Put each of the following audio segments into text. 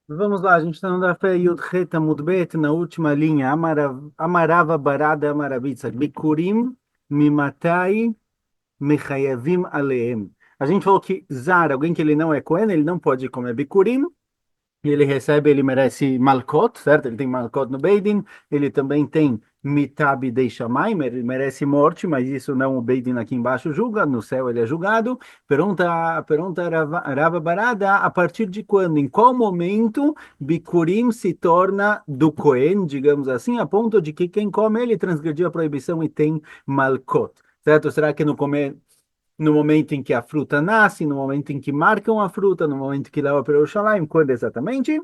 Vamos lá, a gente está no Dafé Yud Het Amud Bet, na última linha. Amarava Barada Amaravitsa. Bikurim Mimatai Mechayavim Aleem. A gente falou que Zar, alguém que ele não é Cohen, ele não pode comer Bikurim. E ele recebe, ele merece Malkot, certo? Ele tem Malkot no Beidin, ele também tem Mitab Dei Shamayim, ele merece morte, mas isso não o Beidin aqui embaixo julga, no céu ele é julgado. Pergunta Rava Barada, a partir de quando, em qual momento Bikurim se torna do Cohen, digamos assim, a ponto de que quem come ele transgrediu a proibição e tem Malkot, certo? Será que no momento em que a fruta nasce, no momento em que marcam a fruta, no momento que leva para o Yerushalayim, quando exatamente?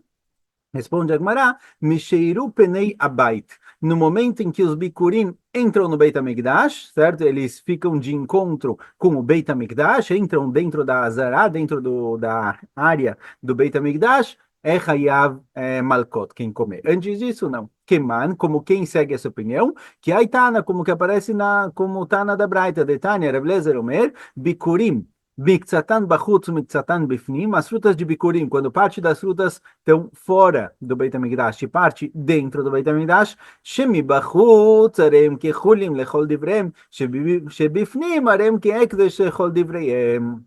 Responde Agmará, Misheiru Penei Abait. No momento em que os Bikurim entram no Beit HaMikdash, certo? Eles ficam de encontro com o Beit HaMikdash, entram dentro da Azará, dentro da área do Beit HaMikdash, é Hayav Malkot, quem comer. Antes disso, não. Keman, como quem segue essa opinião, que Aitana, como que aparece como Tana da Braita, de Tanya, Rav Lezer Omer, Bikurim, Miktsatan Bachutz, Miktsatan Bifnim, as frutas de Bikurim, quando parte das frutas estão fora do Beit HaMikdash e parte dentro do Beit HaMikdash, Shemi Bachutz, Arem Kechulim Lechol Divrem, Shebifnim, Arem Keekdesh Lechol Divreim.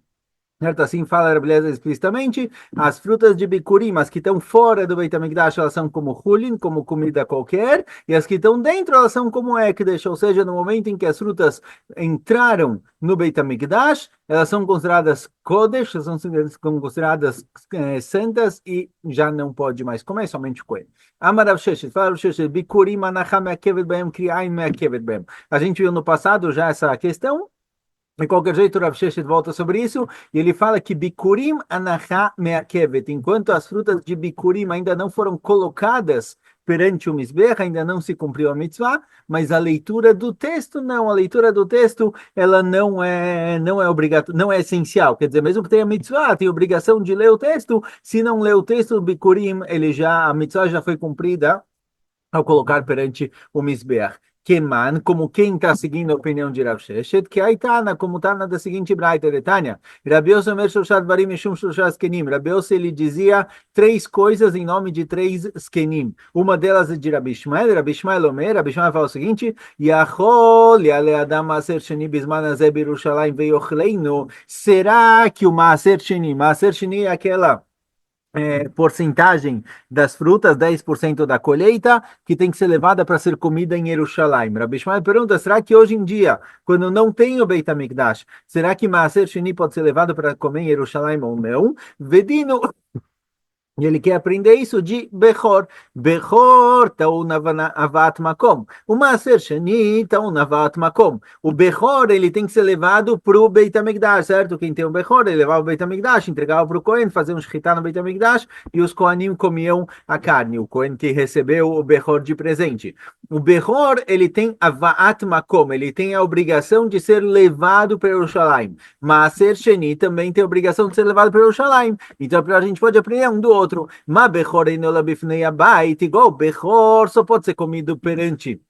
Certo? Assim fala a beleza explicitamente, as frutas de Bikurim, as que estão fora do Beit HaMikdash, elas são como Hulin, como comida qualquer, e as que estão dentro, elas são como Ekdesh, ou seja, no momento em que as frutas entraram no Beit HaMikdash, elas são consideradas Kodesh, são consideradas santas e já não pode mais comer, somente coelho. Amarav Sheshet, fala Rav Sheshet, Bikurim anachá me'akevet behem, kri'ain me'akevet behem. A gente viu no passado já essa questão, de qualquer jeito, o Rav Sheshet volta sobre isso, e ele fala que Bikurim anachá me'akevet, enquanto as frutas de Bikurim ainda não foram colocadas perante o Mizbeach, ainda não se cumpriu a mitzvah, mas a leitura do texto, não, a leitura do texto, ela não é obrigatória, não é essencial, quer dizer, mesmo que tenha mitzvah, tem obrigação de ler o texto, se não ler o texto, o Bikurim, a mitzvah já foi cumprida, ao colocar perante o Mizbeach. Keman, como quem está seguindo a opinião de Rav Sheshet, que aí está, como está na da seguinte braita de Tânia, Rabi Yossi Omer Shoshat Barim Mishum Shoshat Skenim. Rabi Yossi, ele dizia três coisas em nome de três Skenim. Uma delas é de Rabi Ishmael Omer, Rabi Ishmael fala o seguinte, Yachol Yale Adam Maaser Sheni Bisman Azeh Birushalayim Veyochleinu. Será que o Maaser Sheni é aquela porcentagem das frutas, 10% da colheita, que tem que ser levada para ser comida em Jerusalém. Rabi Ishmael pergunta, será que hoje em dia, quando não tem o Beit HaMikdash, será que Maaser Sheni pode ser levado para comer em Jerusalém ou não? Vedino, e ele quer aprender isso de Bechor. Bechor taun avat makom. O Maaser Sheni taun avat makom. O Bechor, ele tem que ser levado para o Beit HaMikdash, certo? Quem tem o Bechor, ele levava o Beit HaMikdash, entregava para o Cohen, fazia um shkita no Beit HaMikdash, e os Kohanim comiam a carne. O Cohen que recebeu o Bechor de presente. O Bechor, ele tem avat makom, ele tem a obrigação de ser levado para Jerusalém. Maaser Sheni também tem a obrigação de ser levado para Jerusalém. Então a gente pode aprender um do outro. Ma Bechor enola bifnei abait, igual Bechor só pode ser comido perante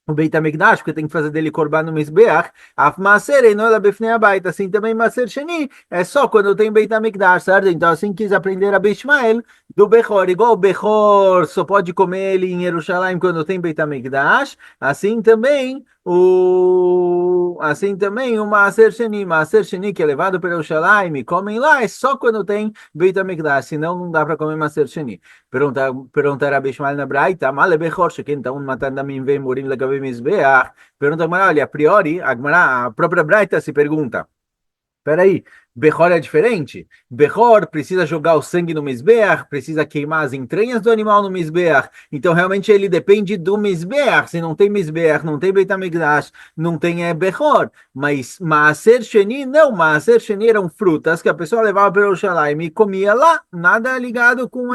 o Beit HaMikdash, porque tem que fazer dele korban no Mizbeach, af maser enola bifnei abait, assim também maser sheni, é só quando tem Beit HaMikdash, certo? Então assim quis aprender a Bishmael do Bechor, igual o Bechor só pode comer ele em Jerusalém quando tem Beit HaMikdash, assim também o Maaser Sheni que é levado para Jerusalém e comem lá, é só quando tem Beit HaMikdash, senão não dá para comer Maaser Sheni. Pergunta Rabi Ishmael na Braita, Male Bechor, Sheken Taun Matan Damim Vem Morim Legavim Mizbeach. Pergunta a Gemara, olha, a priori, a própria Braita se pergunta, peraí, Bechor é diferente? Bechor precisa jogar o sangue no Mizbeach, precisa queimar as entranhas do animal no Mizbeach. Então, realmente, ele depende do Mizbeach. Se não tem Mizbeach, não tem Beit HaMikdash, não tem Bechor. Mas Maaser Sheni, não. Maaser Sheni eram frutas que a pessoa levava para o Jerusalém e comia lá. Nada ligado com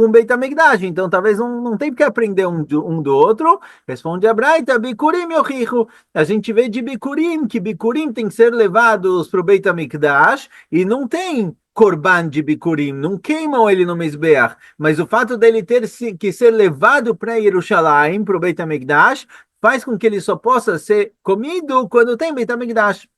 Beit HaMikdash. Então, talvez não tem que aprender um do outro. Responde a Braita, Bikurim Yochichu. A gente vê de Bikurim, que Bikurim tem que ser levados para o Beit HaMikdash, e não tem Korban de Bikurim, não queimam ele no Mizbeach, mas o fato dele ter que ser levado para Jerusalém, para o Beit HaMikdash, faz com que ele só possa ser comido quando tem Beit HaMikdash.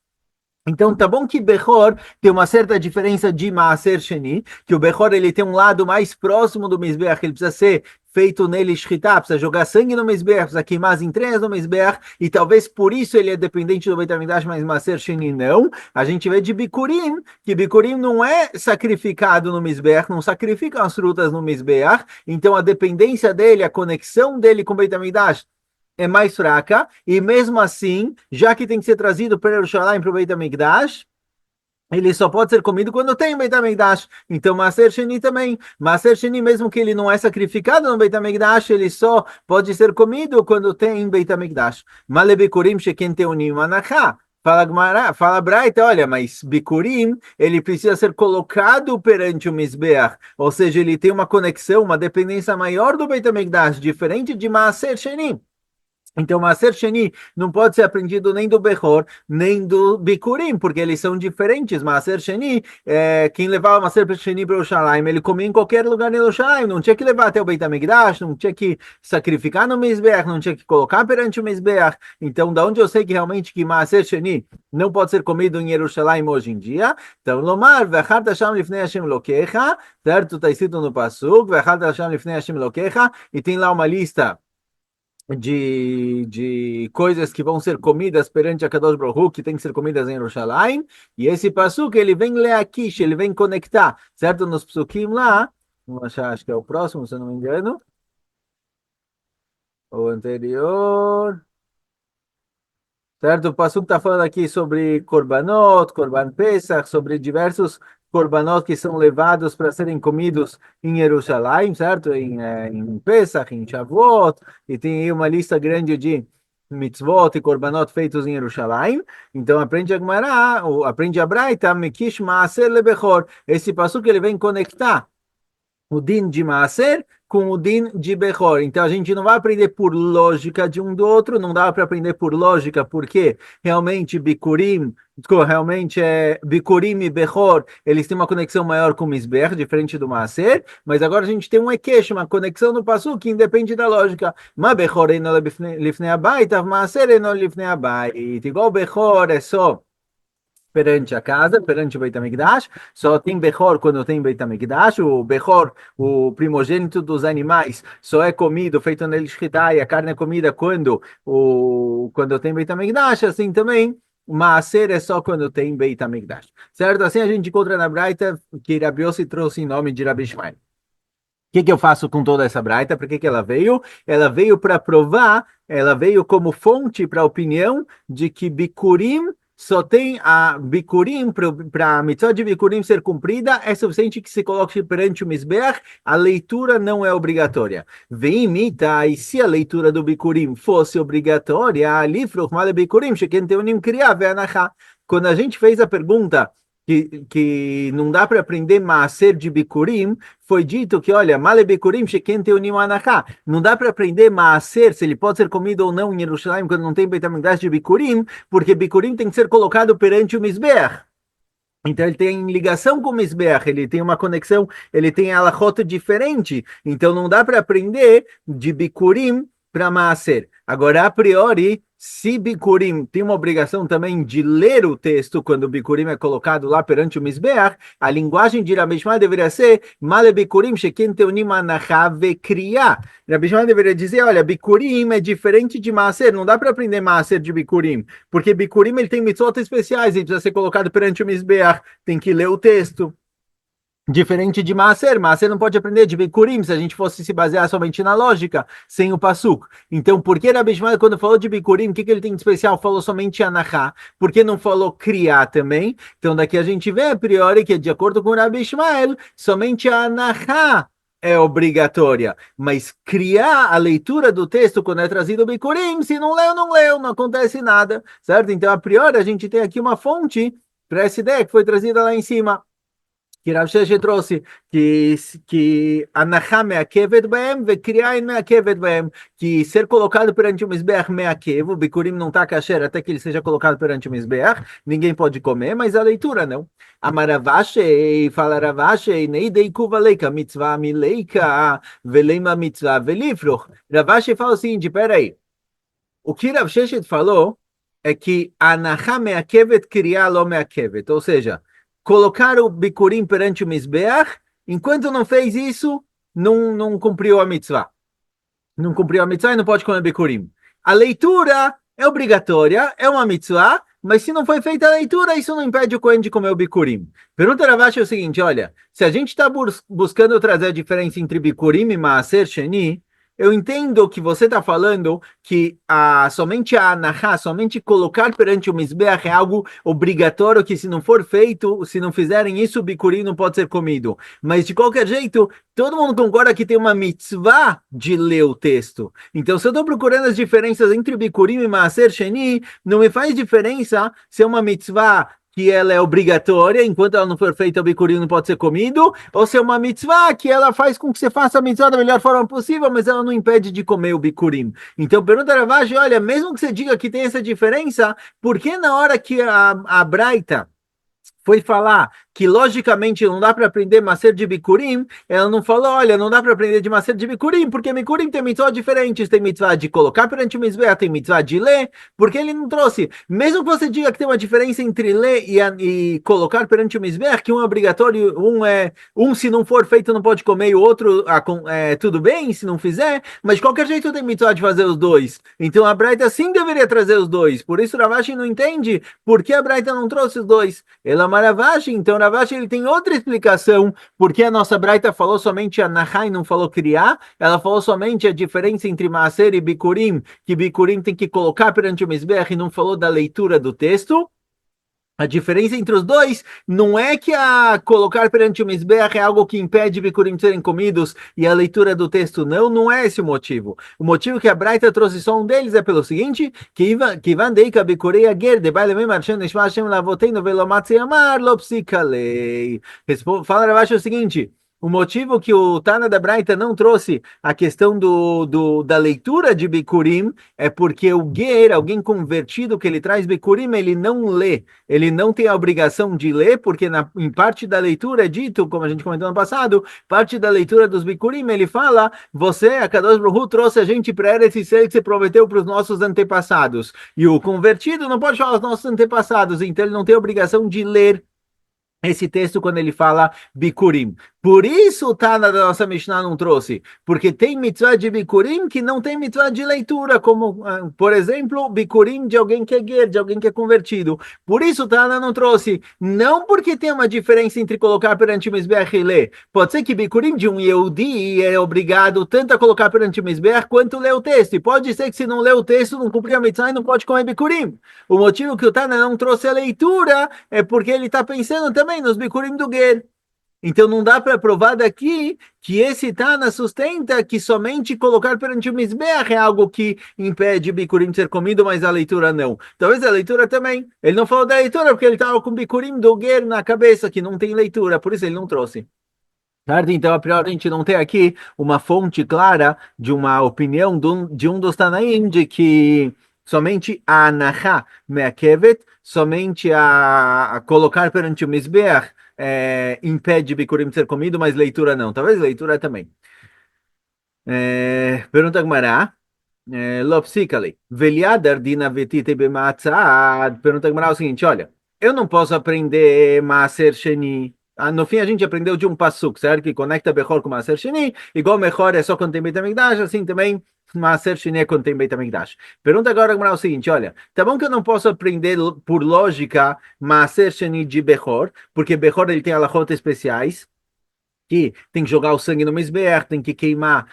Então, tá bom que Bechor tem uma certa diferença de Maaser Sheni, que o Bechor ele tem um lado mais próximo do Mizbeach, ele precisa ser feito nele shritá, precisa jogar sangue no Mizbeach, precisa queimar as entranhas no Mizbeach, e talvez por isso ele é dependente do Beit HaMikdash, mas Maaser Sheni não. A gente vê de Bikurim, que Bikurim não é sacrificado no Mizbeach, não sacrificam as frutas no Mizbeach, então a dependência dele, a conexão dele com o Beit HaMikdash, é mais fraca, e mesmo assim, já que tem que ser trazido para Jerusalém para o Beit HaMikdash, ele só pode ser comido quando tem Beit HaMikdash. Então, Maser Sheni também. Maser Sheni, mesmo que ele não é sacrificado no Beit HaMikdash, ele só pode ser comido quando tem Beit HaMikdash. Malebikurim sheken teunim anachá. Fala Gmará, fala Braita, olha, mas Bikurim, ele precisa ser colocado perante o Mizbeach, ou seja, ele tem uma conexão, uma dependência maior do Beit HaMikdash, diferente de Maser Sheni. Então, Maser Sheni não pode ser aprendido nem do Bechor, nem do Bikurim, porque eles são diferentes. Maser Sheni, quem levava Maser Sheni para o Yerushalayim, ele comia em qualquer lugar em Yerushalayim, não tinha que levar até o Beit HaMikdash, não tinha que sacrificar no Mizbeach, não tinha que colocar perante o Mizbeach. Então, da onde eu sei que realmente que Maser Sheni não pode ser comido em Yerushalayim hoje em dia? Então, Lomar, V'achart Hashem lifnei Hashem Lokecha, certo? Está escrito no Pasuk, V'achart Hashem lifnei Hashem Lokecha, e tem lá uma lista de coisas que vão ser comidas perante a Kadosh Baruch Hu, que tem que ser comidas em Yerushalayim, e esse pasuk, ele vem leakish, ele vem conectar, certo? Nos psukim lá, vamos achar, acho que é o próximo, se eu não me engano, o anterior, certo? O Passuco está falando aqui sobre Korbanot, Korban Pesach, sobre diversos Korbanot que são levados para serem comidos em Jerusalém, certo? Em Pesach, em Shavuot, e tem aí uma lista grande de mitzvot e Korbanot feitos em Jerusalém. Então aprende a Gemara, aprende a Braita, Mekish Maaser Lebechor. Esse Passuco ele vem conectar o din de Maaser com o din de Bechor. Então a gente não vai aprender por lógica de um do outro, não dá para aprender por lógica, porque realmente Bikurim, realmente é Bikurim e Bechor, eles têm uma conexão maior com o Mizbeach, diferente do Maaser, mas agora a gente tem um equeixo, uma conexão no passo que independe da lógica. Mas Bechor é no lifnei abayit, Maaser é no lifnei abayit. Igual Bechor é só perante a casa, perante o Beit HaMikdash, só tem Bechor quando tem Beit HaMikdash, o Bechor, o primogênito dos animais, só é comido, feito nele shchita, e a carne é comida quando tem Beit HaMikdash, assim também, Maaser é só quando tem Beit HaMikdash, certo? Assim a gente encontra na Braita que Rabi Yossi trouxe em nome de Rabi Ishmael. O que que eu faço com toda essa braita? Por que que ela veio? Ela veio para provar, ela veio como fonte para a opinião de que Bikurim só tem a Bikurim, para a mitzvah de Bikurim ser cumprida, é suficiente que se coloque perante o Mizbeach, a leitura não é obrigatória. Vem imita, e se a leitura do Bikurim fosse obrigatória, ali, Fruchmale Bikurim, Sheken Teunim Kriya Ve'anachá. Quando a gente fez a pergunta que não dá para aprender Maaser de Bikurim, foi dito que, olha, Male Bikurim Sheken Teunim Anachá, não dá para aprender Maaser, se ele pode ser comido ou não em Jerusalém, quando não tem Beit HaMikdash de Bikurim, porque Bikurim tem que ser colocado perante o Mizbeach. Então ele tem ligação com o Mizbeach, ele tem uma conexão, ele tem a alachota diferente, então não dá para aprender de Bikurim para Maaser. Agora, a priori, se Bikurim tem uma obrigação também de ler o texto quando o Bikurim é colocado lá perante o Mizbeach, a linguagem de Rabi Shmuel deveria ser Male Bikurim sheken teunim anachá vekriá. Rabi Shmuel deveria dizer, olha, Bikurim é diferente de Maaser, não dá para aprender Maaser de Bikurim, porque Bikurim ele tem mitzvot especiais, ele precisa ser colocado perante o Mizbeach, tem que ler o texto. Diferente de Maaser, Maaser não pode aprender de Bikurim se a gente fosse se basear somente na lógica, sem o Pasuk. Então, por que Rabi Shmuel, quando falou de Bikurim, o que ele tem de especial? Falou somente Anachá. Por que não falou Kriá também? Então, daqui a gente vê a priori que, de acordo com Rabi Shmuel, somente a Anachá é obrigatória. Mas criar a leitura do texto quando é trazido o Bikurim, se não leu, não leu, não acontece nada, certo? Então, a priori, a gente tem aqui uma fonte para essa ideia que foi trazida lá em cima que Rav Sheshet trouxe, que Anachá me'akevet baem, ve'kriyain me'akevet baem, que ser colocado perante o Mizbeach me'akev, o Bikurim não está kasher até que ele seja colocado perante o Mizbeach, ninguém pode comer, mas a leitura não. Amaravashi, fala Ravashi, neidei kuvaleika, mitzvah mileika, veleima mitzvah velifruch. Ravashi fala o seguinte, peraí, o que Rav Sheshet falou é que anachá meakevet kriá lo meakevet, ou seja, colocar o bikurim perante o Mizbeach, enquanto não fez isso, não cumpriu a mitzvah. Não cumpriu a mitzvah e não pode comer bikurim. A leitura é obrigatória, é uma mitzvah, mas se não foi feita a leitura, isso não impede o Cohen de comer o bikurim. Pergunta Ravashi é o seguinte, olha, se a gente está buscando trazer a diferença entre bikurim e maaser sheni, eu entendo que você está falando que somente a anahá, somente colocar perante o mizbeach é algo obrigatório, que se não for feito, se não fizerem isso, o bikurim não pode ser comido. Mas de qualquer jeito, todo mundo concorda que tem uma mitzvah de ler o texto. Então, se eu estou procurando as diferenças entre bikurim e maaser sheni, não me faz diferença se é uma mitzvah que ela é obrigatória, enquanto ela não for feita, o bikurim não pode ser comido, ou se é uma mitzvah que ela faz com que você faça a mitzvah da melhor forma possível, mas ela não impede de comer o bikurim. Então, pergunta a Ravashi, olha, mesmo que você diga que tem essa diferença, por que na hora que a Braita foi falar que logicamente não dá para aprender Maser de Bikurim, ela não falou, olha, não dá para aprender de Maser de Bikurim, porque Bikurim tem mitzvah diferentes, tem mitzvah de colocar perante o Mizbeach, tem mitzvah de ler, porque ele não trouxe. Mesmo que você diga que tem uma diferença entre ler e colocar perante o Mizbeach, que um é obrigatório, se não for feito não pode comer, e o outro tudo bem, se não fizer, mas de qualquer jeito tem mitzvah de fazer os dois. Então a Braita sim deveria trazer os dois, por isso Ravashi não entende por que a Braita não trouxe os dois. Ela é Ravashi, então Ravashi ele tem outra explicação porque a nossa Braita falou somente a Nahai, não falou criar, ela falou somente a diferença entre Maaser e Bikurim, que Bikurim tem que colocar perante o Mizbeach e não falou da leitura do texto. A diferença entre os dois não é que a colocar perante o Mizbeach é algo que impede Bikurim de serem comidos e a leitura do texto não é esse o motivo. O motivo que a Braita trouxe só um deles é pelo seguinte, que Ivan Deika Bikurei Ager, de Baile Mem Arshem Nishma Hashem Lavoteinu Velomatzi Amar Lopsikalei. Fala abaixo o seguinte, o motivo que o Tana da Braita não trouxe a questão da leitura de Bikurim é porque o Ger, alguém convertido que ele traz Bikurim, ele não lê. Ele não tem a obrigação de ler, porque em parte da leitura é dito, como a gente comentou no passado, parte da leitura dos Bikurim, ele fala, a Kadosh Baruch Hu trouxe a gente para Eretz Yisrael que você prometeu para os nossos antepassados. E o convertido não pode falar os nossos antepassados, então ele não tem a obrigação de ler esse texto quando ele fala Bikurim. Por isso o Tana da nossa Mishnah não trouxe, porque tem mitzvah de Bikurim que não tem mitzvah de leitura, como, por exemplo, Bikurim de alguém que é ger, de alguém que é convertido. Por isso o Tana não trouxe, não porque tem uma diferença entre colocar perante o Mizbeach e ler. Pode ser que Bikurim de um Yehudi é obrigado tanto a colocar perante o Mizbeach quanto ler o texto. E pode ser que se não ler o texto, não cumprir a mitzvah e não pode comer Bikurim. O motivo que o Tana não trouxe a leitura é porque ele está pensando também nos Bikurim do ger. Então não dá para provar daqui que esse Tana sustenta que somente colocar perante o Mizbeach é algo que impede o Bikurim de ser comido, mas a leitura não. Talvez a leitura também. Ele não falou da leitura porque ele estava com o Bikurim do Ger na cabeça, que não tem leitura, por isso ele não trouxe. Certo? Então, a priori, a gente não tem aqui uma fonte clara de uma opinião de um dos Tanaim de que somente a Anahá Meakevet, somente a colocar perante o Mizbeach impede Bikurim de ser comido, mas leitura não. Talvez leitura também. Pergunta Gmará. Lopsikali. Veliadar dina vetite bematzad. Pergunta Gmará o seguinte, olha, eu não posso aprender Maaser Sheni. No fim a gente aprendeu de um passuk, certo? Que conecta Bechor com Maaser Sheni. Igual Bechor é só quando tem Beit HaMikdash, assim também Maaser Sheni é quando tem Beit HaMikdash. Pergunta agora Gmará o seguinte, olha, tá bom que eu não posso aprender por lógica Maaser Sheni de Bechor, porque Bechor ele tem alachot especiais, que tem que jogar o sangue no Mizbeach, tem que queimar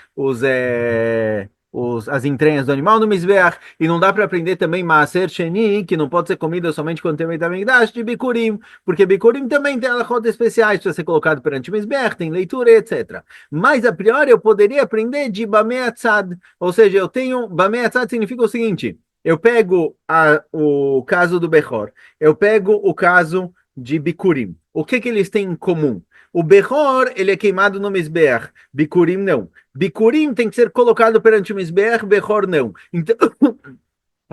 as entranhas do animal no Mizbeach, e não dá para aprender também Maaser Sheni, que não pode ser comida somente quando tem Beit HaMikdash, de Bikurim, porque Bikurim também tem alachot especiais para ser colocado perante o Mizbeach, tem leitura, etc. Mas, a priori, eu poderia aprender de Bamei Atzad, ou seja, eu tenho... Bamei Atzad significa o seguinte, eu pego o caso do Bechor, eu pego o caso de Bikurim. O que eles têm em comum? O Bechor, ele é queimado no Mizbeach. Bikurim, não. Bikurim tem que ser colocado perante o Mizbeach, Bechor, não. Então,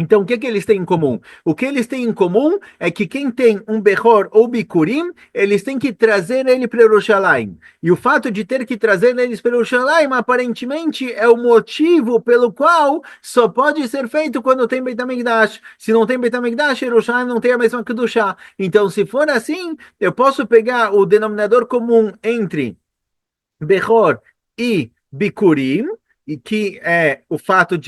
Então, o que que eles têm em comum? O que eles têm em comum é que quem tem um Bechor ou Bikurim, eles têm que trazer ele para Jerusalém. E o fato de ter que trazer eles para Jerusalém, aparentemente, é o motivo pelo qual só pode ser feito quando tem Beit HaMikdash. Se não tem Beit HaMikdash, Jerusalém não tem a mesma Kedushá. Então, se for assim, eu posso pegar o denominador comum entre Bechor e Bikurim, e que é o fato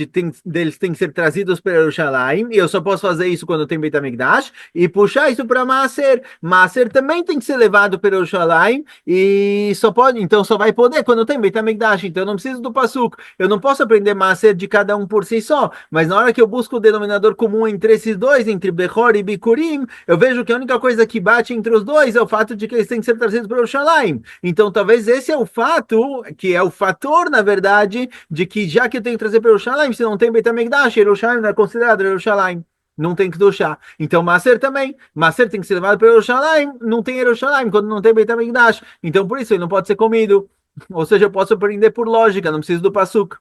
deles terem que ser trazidos para Jerusalém, e eu só posso fazer isso quando tem Beit HaMikdash, e puxar isso para Maaser. Maaser também tem que ser levado para Jerusalém, e só pode, então só vai poder quando tem Beit HaMikdash, então eu não preciso do Pasuk, eu não posso aprender Maaser de cada um por si só, mas na hora que eu busco o denominador comum entre esses dois, entre Bechor e Bikurim, eu vejo que a única coisa que bate entre os dois é o fato de que eles têm que ser trazidos para Jerusalém. Então, talvez esse é o fato, que é o fator, na verdade, de que já que eu tenho que trazer para Jerusalém, se não tem Beit HaMikdash, Jerusalém não é considerado Jerusalém. Não tem que Kedushá. Então, Maser também. Maser tem que ser levado para Jerusalém. Não tem Jerusalém quando não tem Beit HaMikdash. Então, por isso, ele não pode ser comido. Ou seja, eu posso aprender por lógica, não preciso do Pasuk.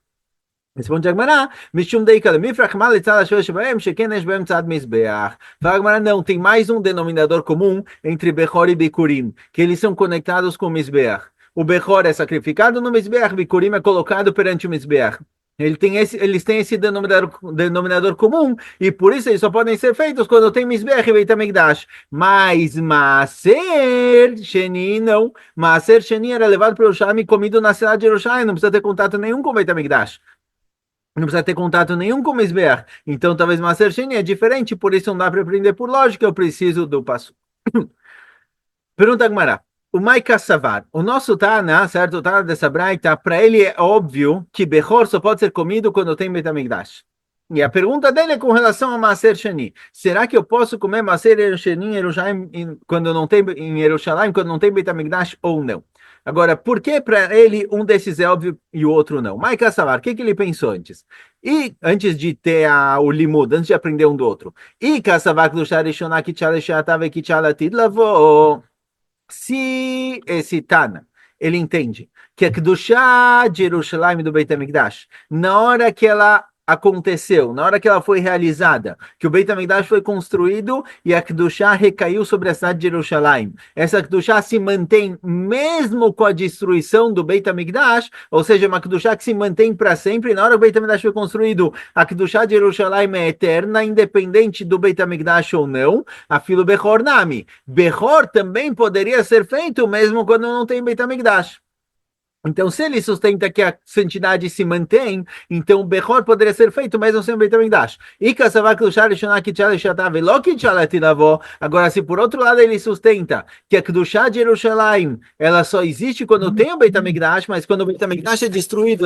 Responde a Agmará, Mishum Deika, Mifrach Malitzal Asher Shebaem, Sheken Esh Beem Tzad Mizbeach. Fala Agmará, não, tem mais um denominador comum entre Bechor e Bikurim, que eles são conectados com o Mizbeach. O Bechor é sacrificado no Mizbeach, Bikurim é colocado perante o Mizbeach. Eles têm esse denominador comum, e por isso eles só podem ser feitos quando tem Mizbeach e Beit HaMikdash. Mas Maaser Sheni não. Maaser Sheni era levado para o Jerusalém e comido na cidade de Jerusalém, não precisa ter contato nenhum com o Beit HaMikdash. Não precisa ter contato nenhum com o Mizbeach. Então, talvez Maser Sheni é diferente, por isso não dá para aprender por lógica, eu preciso do passo. Pergunta Agmará. O Mai Kassavar, o nosso Tana, certo? O Tana dessa braita, para ele é óbvio que Bechor só pode ser comido quando tem Beit HaMikdash. E a pergunta dele é com relação a Maser Sheni. Será que eu posso comer Maser Sheni em Jerusalém quando não tem em Jerusalém, quando não tem Beit HaMikdash ou não? Agora, por que para ele um desses é óbvio e o outro não? Mai Kassavar, o que que ele pensou antes? E antes de ter o limud, antes de aprender um do outro. E Kassavar do Sharishonah que Tchale Shatave que Tchalatid lavou. Se esse Tana, ele entende que a Kedushá de Jerusalém do Beit HaMikdash, na hora que ela aconteceu, na hora que ela foi realizada, que o Beit HaMikdash foi construído e a Kedushá recaiu sobre a cidade de Jerusalém. Essa Kedushá se mantém mesmo com a destruição do Beit HaMikdash, ou seja, uma Kedushá que se mantém para sempre. Na hora que o Beit HaMikdash foi construído, a Kedushá de Jerusalém é eterna, independente do Beit HaMikdash ou não. A filo Bechor Nami. Bechor também poderia ser feito mesmo quando não tem Beit HaMikdash. Então, se ele sustenta que a santidade se mantém, então o Bechor poderia ser feito mesmo sem o Beit HaMikdash. Agora, se por outro lado ele sustenta que a Kedushá de Jerusalém, ela só existe quando tem o Beit HaMikdash, mas quando o Beit HaMikdash é destruído,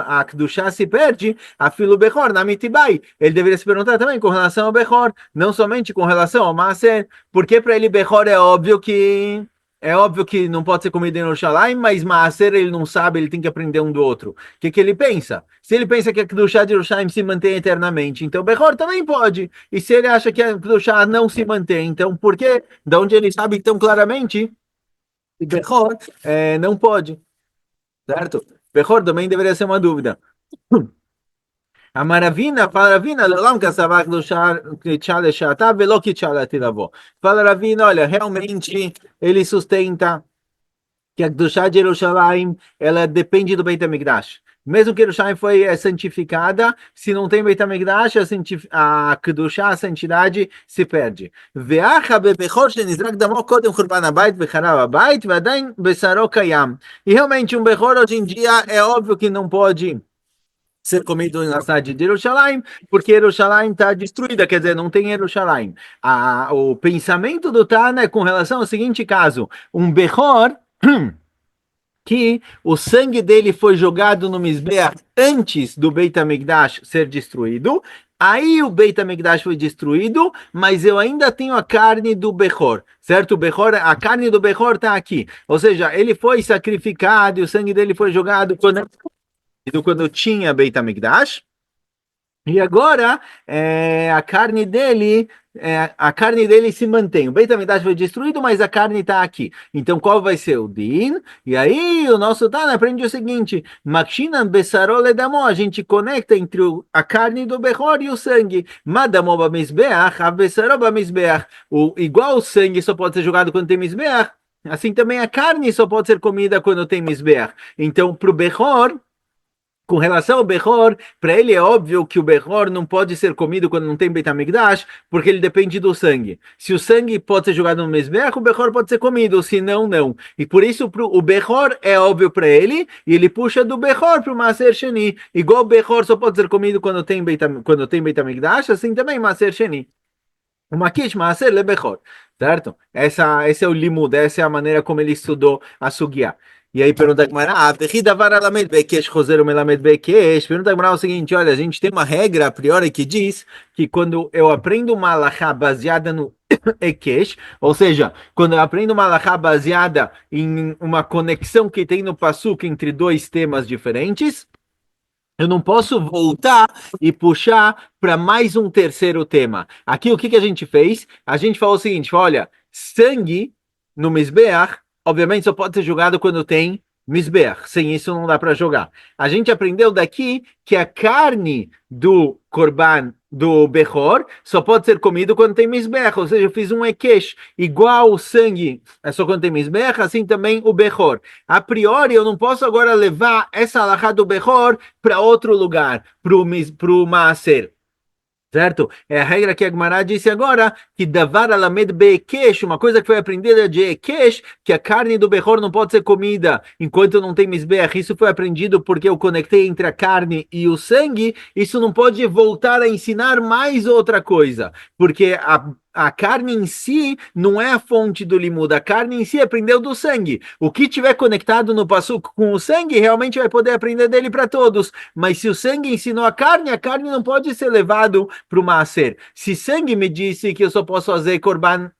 a Kedushá se perde, a filo Bechor, na Mitibai. Ele deveria se perguntar também com relação ao Bechor, não somente com relação ao Maaser, porque para ele Bechor é óbvio que não pode ser comido em Jerusalém, mas Maaser ele não sabe, ele tem que aprender um do outro. O que que ele pensa? Se ele pensa que a Kedushá de Jerusalém se mantém eternamente, então Bechor também pode. E se ele acha que a Kedushá não se mantém, então por quê? Da onde ele sabe tão claramente que Bechor não pode, certo? Bechor também deveria ser uma dúvida. A Maravina, fala Ravina, Lelam Kassavak do Chale Shatá, Velo que Chale Tilavó. Fala Ravina, olha, realmente ele sustenta que a Kedushá de Jerusalém, ela depende do Beit HaMikdash. Mesmo que Jerusalém foi santificada, se não tem Beit HaMikdash, a Kedushá, a santidade, se perde. E realmente um Bechor hoje em dia é óbvio que não pode ser comido na cidade de Jerusalém, porque Jerusalém está destruída, quer dizer, não tem Jerusalém. O pensamento do Tana é com relação ao seguinte caso: um Bechor que o sangue dele foi jogado no Mizbeach antes do Beit HaMikdash ser destruído. Aí o Beit HaMikdash foi destruído, mas eu ainda tenho a carne do Bechor, certo? O Bechor, a carne do Bechor está aqui. Ou seja, ele foi sacrificado e o sangue dele foi jogado quando tinha Beit HaMikdash. E agora a carne dele se mantém. O Beit HaMikdash foi destruído, mas a carne está aqui. Então qual vai ser o din? E aí o nosso Tana aprende o seguinte: Makshinan besarol edamo, a gente conecta entre a carne do Behor e o sangue. Madamo bamizbeach, avesarol bamizbeach. Igual o sangue só pode ser jogado quando tem mizbeach, assim também a carne só pode ser comida quando tem mizbeach. Então para o Behor, com relação ao Behor, para ele é óbvio que o Behor não pode ser comido quando não tem Beit HaMikdash, porque ele depende do sangue. Se o sangue pode ser jogado no Mizbeach, o Behor pode ser comido, se não, não. E por isso o Behor é óbvio para ele, e ele puxa do Behor para o Maaser Sheni. Igual o Behor só pode ser comido quando tem Beit HaMikdash, assim também Maaser Sheni. O Makish Maaser Lebechor, certo? Esse é o limud, essa é a maneira como ele estudou a Sugya. E aí pergunta a Gemara, pergunta a Gemara o seguinte, olha, a gente tem uma regra a priori que diz que quando eu aprendo uma halakha baseada no Ekesh, ou seja, quando eu aprendo uma halakha baseada em uma conexão que tem no Pasuk entre dois temas diferentes, eu não posso voltar e puxar para mais um terceiro tema. Aqui, o que que a gente fez? A gente falou o seguinte: olha, sangue no Mizbeach, obviamente só pode ser jogado quando tem Mizbeach. Sem isso, não dá para jogar. A gente aprendeu daqui que a carne do Korban do Behor só pode ser comido quando tem Mizbeach, ou seja, eu fiz um Ekesh, igual o sangue, é só quando tem Mizbeach, assim também o Behor. A priori, eu não posso agora levar essa alahá do Behor para outro lugar, para o Maaser. Certo? É a regra que a Gemara disse agora, que davar alamed beekesh, uma coisa que foi aprendida de ekesh, que a carne do Behor não pode ser comida enquanto não tem misbeach. Isso foi aprendido porque eu conectei entre a carne e o sangue. Isso não pode voltar a ensinar mais outra coisa, porque a carne em si não é a fonte do limudo, a carne em si aprendeu do sangue. O que tiver conectado no passuco com o sangue realmente vai poder aprender dele para todos. Mas se o sangue ensinou a carne não pode ser levado para o maaser. Se sangue me disse que eu só posso fazer korban,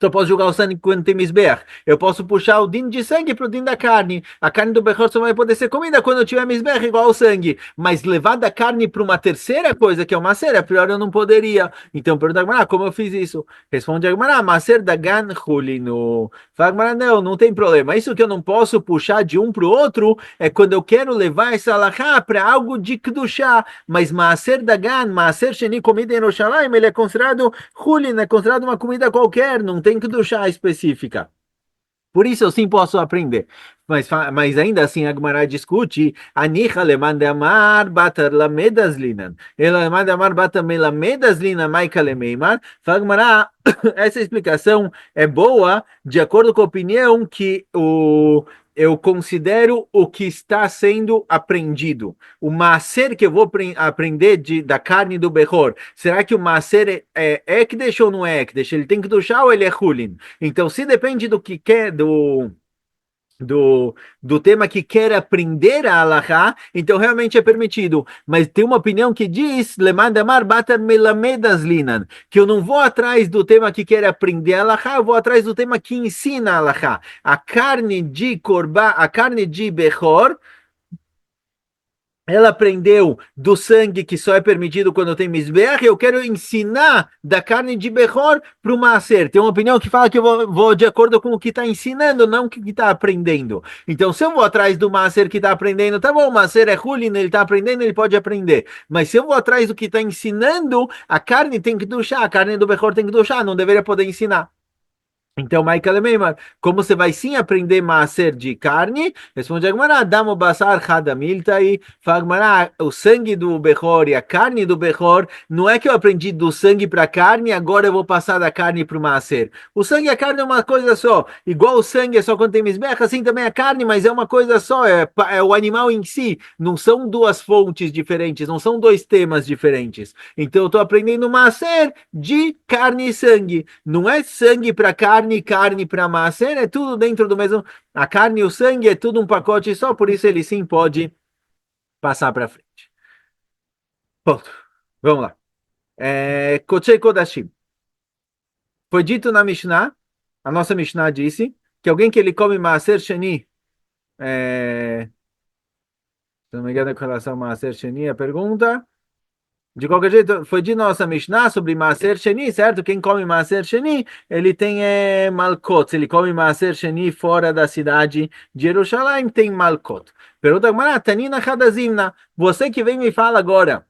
só posso jogar o sangue quando tem misbeach. Eu posso puxar o din de sangue para o din da carne. A carne do bechor só vai poder ser comida quando eu tiver misbeach igual o sangue. Mas levar da carne para uma terceira coisa, que é o macer, a priori eu não poderia. Então pergunta a Gemara, como eu fiz isso? Responde a Gemara, macer da gan hulino. Fala, Gemara, não, não tem problema. Isso que eu não posso puxar de um para o outro é quando eu quero levar essa alahá para algo de kedushá. Mas macer da gan, macer sheni, comida em Yerushalayim, ele é considerado hulin, é considerado uma comida qualquer, não tem kedushá específica. Por isso eu sim posso aprender. Mas ainda assim a Gemara discute Anicha leman de amar batar lamedas linan. Ela leman de amar batar melamedas linan maika lemeimar. Fala Gemara, essa explicação é boa de acordo com a opinião que eu considero o que está sendo aprendido. O macer que eu vou aprender da carne do Behor, será que o macer é Ekdesh ou não é Ekdesh? Ele tem que duchar ou ele é Hulin? Então, se depende do que quer, do tema que quer aprender a Alahá, então realmente é permitido. Mas tem uma opinião que diz, Lemandamar batar melamedas linan, que eu não vou atrás do tema que quer aprender a Alahá, eu vou atrás do tema que ensina a Alahá. A carne de Korban, a carne de Bechor, ela aprendeu do sangue que só é permitido quando tem misbeach. Eu quero ensinar da carne de Behor para o Maaser. Tem uma opinião que fala que eu vou de acordo com o que está ensinando, não o que está aprendendo. Então, se eu vou atrás do Maaser que está aprendendo, tá bom, o Maaser é Hulin, ele está aprendendo, ele pode aprender. Mas se eu vou atrás do que está ensinando, a carne tem que duchar, a carne do Behor tem que duchar, não deveria poder ensinar. Então, Michael Meimar, como você vai sim aprender maaser de carne? Responde Agmará, damo basar hadamiltai. Fala Agmará, o sangue do Behor e a carne do Behor, não é que eu aprendi do sangue para a carne, agora eu vou passar da carne para o maaser. O sangue e a carne é uma coisa só. Igual o sangue é só quando tem misbecha, assim também a carne, mas é uma coisa só, é o animal em si. Não são duas fontes diferentes, não são dois temas diferentes. Então, eu estou aprendendo maaser de carne e sangue. Não é sangue para carne, carne para massa, é tudo dentro do mesmo. A carne e o sangue é tudo um pacote só, por isso ele sim pode passar para frente. Ponto. Vamos lá. Kochei Kodashim. Foi dito na Mishnah, a nossa Mishnah disse, que alguém que ele come Maaser Sheni, se não me engano, com relação a Maaser Sheni, a pergunta. De qualquer jeito, foi de nossa Mishnah sobre Maaser Sheni, certo? Quem come Maaser Sheni, ele tem Malkot. Se ele come Maaser Sheni fora da cidade de Jerusalém, tem Malkot. Pergunta Gamara, Tanina Hadazimna, você que vem me fala agora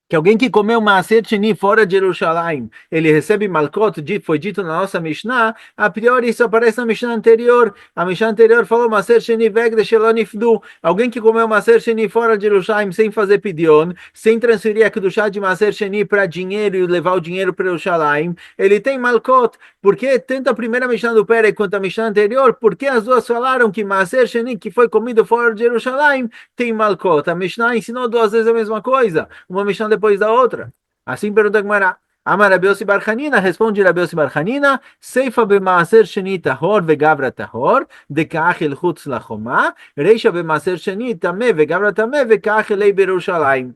que alguém que comeu Maaser Sheni fora de Jerusalém, ele recebe Malkot, foi dito na nossa Mishnah, a priori isso aparece na Mishnah anterior. A Mishnah anterior falou Maaser Sheni vegde shelonifdu. Alguém que comeu Maaser Sheni fora de Jerusalém sem fazer Pidyon, sem transferir a Kedushá de Maaser Sheni para dinheiro e levar o dinheiro para Jerusalém, ele tem Malkot. Por que tanto a primeira Mishnah do Pere quanto a Mishnah anterior? Porque as duas falaram que Maaser Sheni, que foi comido fora de Jerusalém, tem Malkot. A Mishnah ensinou duas vezes a mesma coisa. Uma Mishnah depois da outra. Assim pergunta Gemara. Amar Rabi Yossi Bar Hanina, responde Rabi Yossi Bar Hanina, Seifa b'maaser sheni tahor vegavra tahor, dekach el chutz lachoma, reisha b'maaser sheni tameh vegavra tameh, vekach elei berushalayim.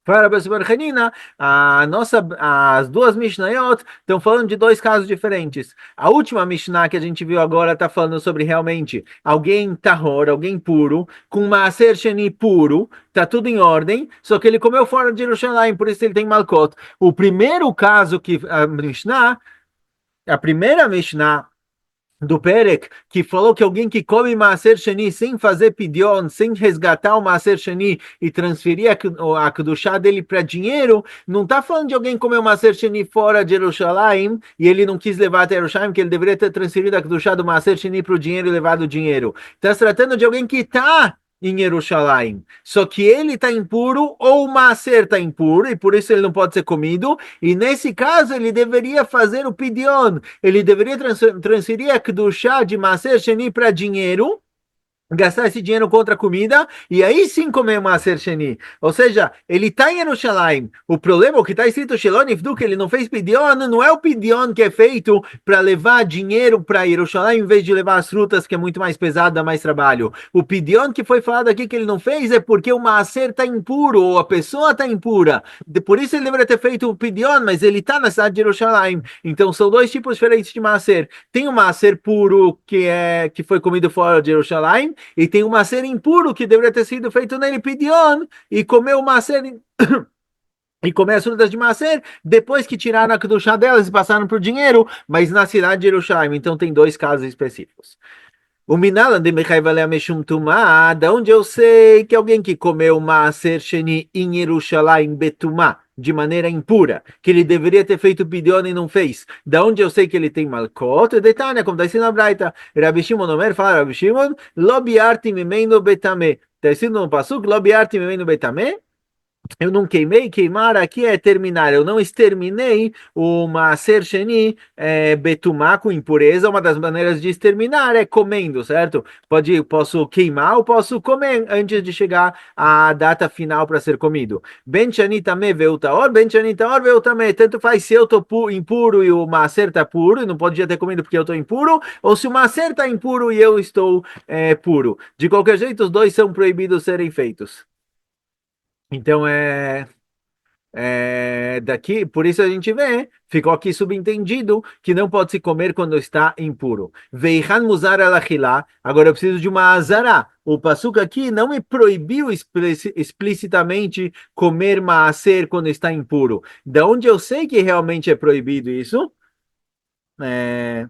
Para Barchanina, as duas Mishnayot estão falando de dois casos diferentes. A última Mishnah que a gente viu agora está falando sobre realmente alguém tahor, alguém puro, com Maaser Sheni puro, está tudo em ordem, só que ele comeu fora de Jerusalém, por isso ele tem Malkot. O primeiro caso que a primeira Mishnah do Perek, que falou que alguém que come Maaser Sheni sem fazer Pidyon, sem resgatar o Maaser Sheni e transferir a Kedushá dele para dinheiro, não está falando de alguém que comeu Maaser Sheni fora de Jerusalém e ele não quis levar até Jerusalém, que ele deveria ter transferido a Kedushá do Maaser Sheni para o dinheiro e levado o dinheiro. Está se tratando de alguém que está em Jerusalém. Só que ele está impuro ou o Maaser está impuro e por isso ele não pode ser comido. E nesse caso ele deveria fazer o Pidyon. Ele deveria transferir a Kedushá de Maaser Sheni para dinheiro, gastar esse dinheiro contra comida e aí sim comer o Maaser Sheni. Ou seja, ele está em Jerusalém. O problema, o que está escrito Shelonifdu, que ele não fez Pidyon, não é o Pidyon que é feito para levar dinheiro para Jerusalém em vez de levar as frutas, que é muito mais pesado, dá mais trabalho. O Pidyon que foi falado aqui que ele não fez é porque o Maaser está impuro, ou a pessoa está impura. Por isso ele deveria ter feito o Pidyon, mas ele está na cidade de Jerusalém. Então são dois tipos diferentes de Maaser. Tem o Maaser puro, que foi comido fora de Jerusalém, e tem um macer impuro que deveria ter sido feito nele Pidyon e comer o macer e comer as frutas de macer depois que tiraram a kedushá delas e passaram por dinheiro, mas na cidade de Jerusalém. Então tem dois casos específicos. O Minala de Mechaivalea Meshum Tumá, da onde eu sei que alguém que comeu Maaser Sheni em Jerusalém Betumá, de maneira impura, que ele deveria ter feito Pidyon e não fez. Da onde eu sei que ele tem Malkot? Detalhe, como está escrito na Braita. Rabi Shimon Omer fala, Rabi Shimon, Lo biarti mimeinu betame. Está escrito no Pasuk, Lo biarti mimeinu betame. Eu não queimei, queimar aqui é terminar. Eu não exterminei o Maaser Sheni betumá com impureza. Uma das maneiras de exterminar é comendo, certo? Posso queimar ou posso comer antes de chegar à data final para ser comido. Ben Shani tameh ve'u taor, ben Shani taor ve'u tameh. Tanto faz se eu estou impuro e o Maaser está puro, e não podia ter comido porque eu estou impuro, ou se o Maaser está impuro e eu estou puro. De qualquer jeito, os dois são proibidos serem feitos. Então daqui, por isso a gente vê, ficou aqui subentendido que não pode se comer quando está impuro. Veihan muzar alachilá. Agora eu preciso de uma azará. O passuca aqui não me proibiu explicitamente comer maaser quando está impuro. Da onde eu sei que realmente é proibido isso? É,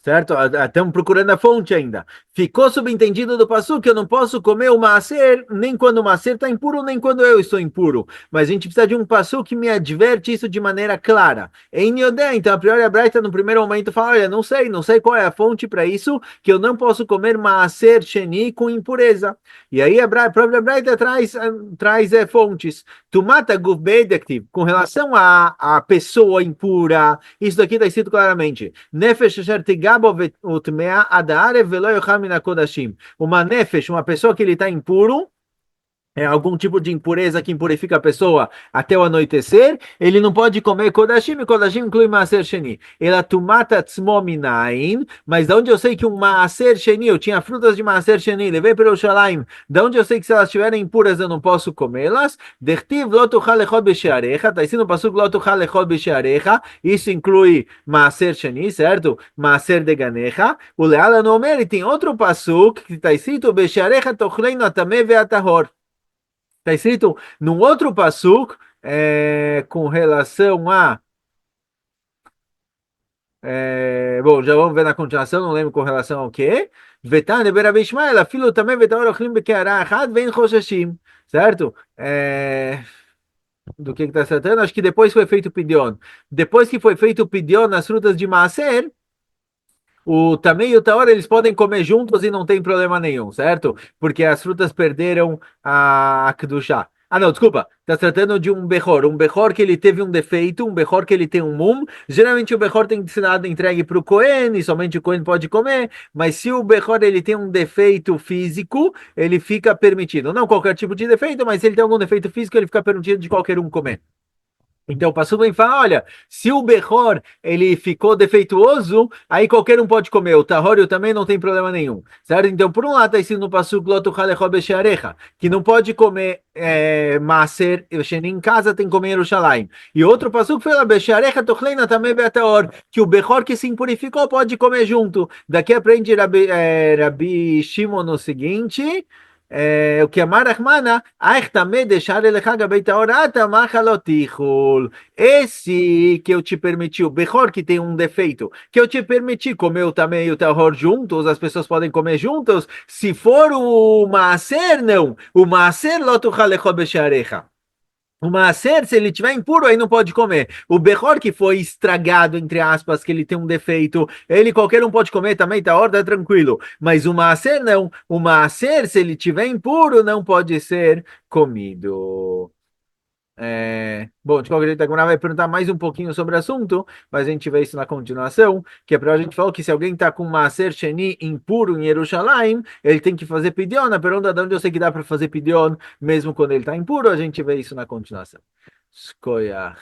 certo? Estamos procurando a fonte ainda. Ficou subentendido do passo que eu não posso comer o maaser nem quando o maaser está impuro, nem quando eu estou impuro. Mas a gente precisa de um passo que me adverte isso de maneira clara. Em Yodé, então a priori a Braita no primeiro momento fala, olha, não sei qual é a fonte para isso, que eu não posso comer maaser sheni com impureza. E aí a própria Braita traz fontes. Tu mata gufbeidektiv, com relação à pessoa impura, isso daqui está escrito claramente. Nefesh asher tigabo utmea adare velo yochal min hakodashim. Uma nefesh, uma pessoa que ele está impuro, algum tipo de impureza que impurifica a pessoa até o anoitecer, ele não pode comer kodashim, e kodashim inclui maaser sheni. Ela tumata tzmo minayin, mas da onde eu sei que um maaser sheni, eu tinha frutas de maaser sheni, levei para o Shalaim, da onde eu sei que se elas estiverem impuras eu não posso comê-las, dertiv lo tuchal lechol b'shearecha, está escrito no pasuk lo tuchal lechol b'shearecha, isso inclui maaser sheni, certo? Maaser de ganecha, o leala no omer, e tem outro pasuk que está escrito b'shearecha tochleinu atameh ve'atahor. Está escrito num outro pasuk com relação a. Bom, já vamos ver na continuação, não lembro com relação ao quê. Vetane berabi Ishmael, filho também vetaor ochlim bekeara achad vein choshashim. Certo? Do que está se tratando? Acho que depois foi feito o Pidyon. Depois que foi feito o Pidyon nas frutas de Maaser, o também e o Taor eles podem comer juntos e não tem problema nenhum, certo? Porque as frutas perderam a Kedushá. Ah, não, desculpa. Está tratando de um Bechor. Um Bechor que ele teve um defeito, um Bechor que ele tem um mum. Geralmente o Bechor tem que ser dado entregue para o Cohen e somente o Cohen pode comer. Mas se o Bechor ele tem um defeito físico, ele fica permitido. Não qualquer tipo de defeito, mas se ele tem algum defeito físico, ele fica permitido de qualquer um comer. Então, o Passuco vem falar, olha, se o Behor, ele ficou defeituoso, aí qualquer um pode comer, o Tahório também não tem problema nenhum, certo? Então, por um lado, está escrito no Passuco, que não pode comer Maser, em casa tem que comer Yerushalayim. E outro Passuco fala, Besharecha Tochleina também Beataor, que o Behor que se impurificou pode comer junto. Daqui aprende Rabi Shimon no seguinte... o que amar Rahmana, deixar ele esse que eu te permiti, o Bechor que tem um defeito, que eu te permiti comer o também e o Tahor juntos, as pessoas podem comer juntos, se for o Maaser, não, o Maaser lotu chalecho besharecha. O maaser, se ele tiver impuro, aí não pode comer. O Behor que foi estragado, entre aspas, que ele tem um defeito, ele qualquer um pode comer também, tá ordem, tranquilo. Mas o maaser não. O maaser, se ele tiver impuro, não pode ser comido. Bom, de qualquer jeito, a Gemara vai perguntar mais um pouquinho sobre o assunto, mas a gente vê isso na continuação, que é para a gente falar que se alguém está com Maaser Sheni impuro em Jerusalém, ele tem que fazer Pidyon. A pergunta de onde eu sei que dá para fazer Pidyon, mesmo quando ele está impuro, a gente vê isso na continuação. Skoyach.